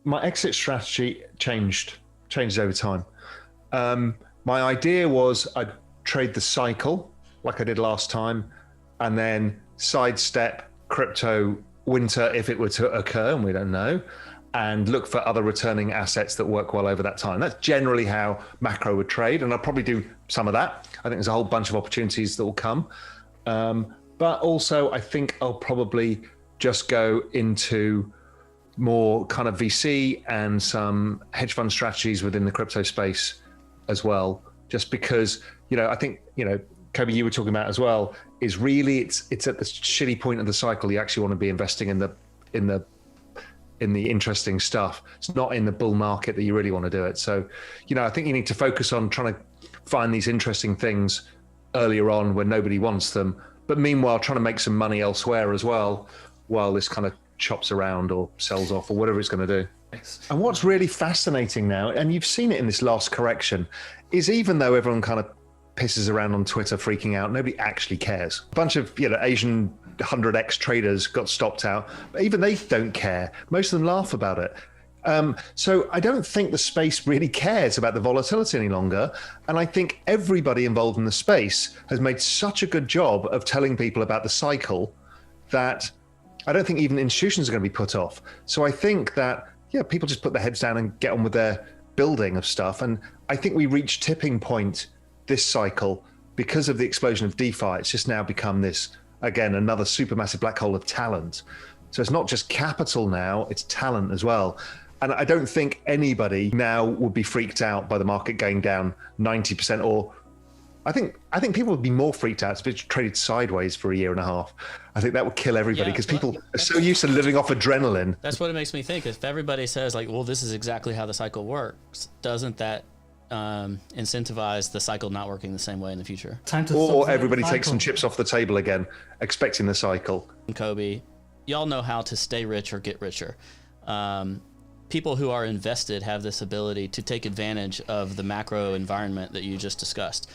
my exit strategy changed over time. My idea was I'd trade the cycle like I did last time, and then sidestep crypto winter if it were to occur, and we don't know, and look for other returning assets that work well over that time. That's generally how macro would trade, and I'll probably do some of that. I think there's a whole bunch of opportunities that will come. But also, I think I'll probably just go into more kind of VC and some hedge fund strategies within the crypto space as well, just because, I think, Kobe, you were talking about as well, is really it's at the shitty point of the cycle you actually want to be investing in the interesting stuff. It's not in the bull market that you really want to do it. So, I think you need to focus on trying to find these interesting things earlier on when nobody wants them, but meanwhile trying to make some money elsewhere as well, while this kind of chops around or sells off or whatever it's going to do. And what's really fascinating now, and you've seen it in this last correction, is even though everyone kind of pisses around on Twitter freaking out, nobody actually cares. A bunch of Asian 100x traders got stopped out, but even they don't care. Most of them laugh about it. So I don't think the space really cares about the volatility any longer. And I think everybody involved in the space has made such a good job of telling people about the cycle that I don't think even institutions are going to be put off. So I think that, people just put their heads down and get on with their building of stuff. And I think we reached tipping point this cycle because of the explosion of DeFi. It's just now become this, again, another supermassive black hole of talent. So it's not just capital now, it's talent as well. And I don't think anybody now would be freaked out by the market going down 90%, or I think people would be more freaked out if it traded sideways for a year and a half. I think that would kill everybody because people are so used to living off adrenaline. That's what it makes me think. If everybody says like, well, this is exactly how the cycle works, doesn't that incentivize the cycle not working the same way in the future? Or everybody takes some chips off the table again, expecting the cycle. Kobe, y'all know how to stay rich or get richer. People who are invested have this ability to take advantage of the macro environment that you just discussed.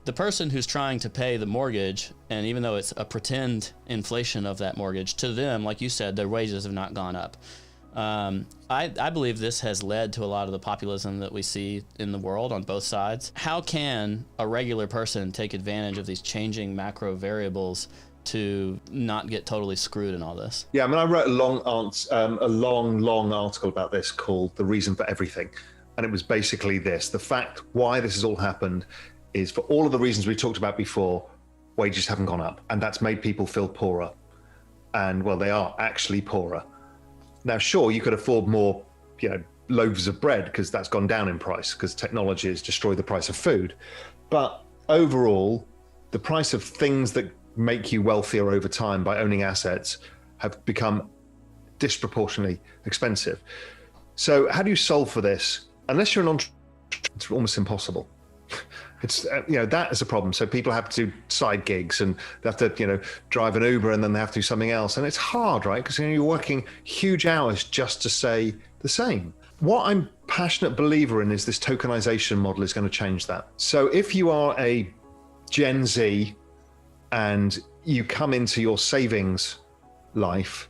The person who's trying to pay the mortgage, and even though it's a pretend inflation of that mortgage, to them, like you said, their wages have not gone up. I believe this has led to a lot of the populism that we see in the world on both sides. How can a regular person take advantage of these changing macro variables to not get totally screwed in all this? Yeah, I mean, I wrote a long article about this called The Reason for Everything. And it was basically this: the fact why this has all happened is for all of the reasons we talked about before, wages haven't gone up, and that's made people feel poorer. And well, they are actually poorer. Now, sure, you could afford more, loaves of bread because that's gone down in price because technology has destroyed the price of food. But overall, the price of things that make you wealthier over time by owning assets have become disproportionately expensive. So how do you solve for this? Unless you're an entrepreneur, it's almost impossible. It's that is a problem. So people have to do side gigs and they have to drive an Uber and then they have to do something else, and it's hard, right? Because you're working huge hours just to say the same. What I'm a passionate believer in is this tokenization model is going to change that. So if you are a Gen Z and you come into your savings life,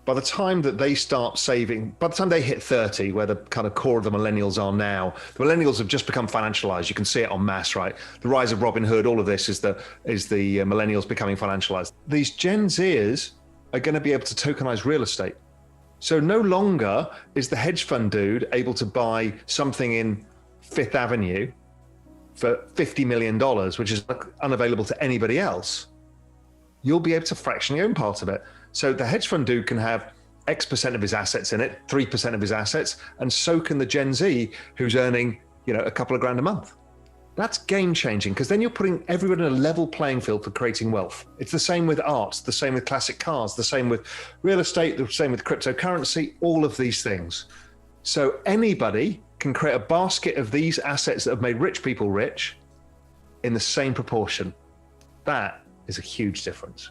by the time that they start saving, by the time they hit 30, where the kind of core of the millennials are now, the millennials have just become financialized. You can see it en masse, right? The rise of Robin Hood, all of this is the millennials becoming financialized. These Gen Zers are going to be able to tokenize real estate. So no longer is the hedge fund dude able to buy something in Fifth Avenue for $50 million, which is unavailable to anybody else. You'll be able to fractionally own part of it. So the hedge fund dude can have X% of his assets in it, 3% of his assets, and so can the Gen Z who's earning, a couple of grand a month. That's game changing, because then you're putting everyone in a level playing field for creating wealth. It's the same with art, the same with classic cars, the same with real estate, the same with cryptocurrency, all of these things. So anybody can create a basket of these assets that have made rich people rich in the same proportion. That is a huge difference.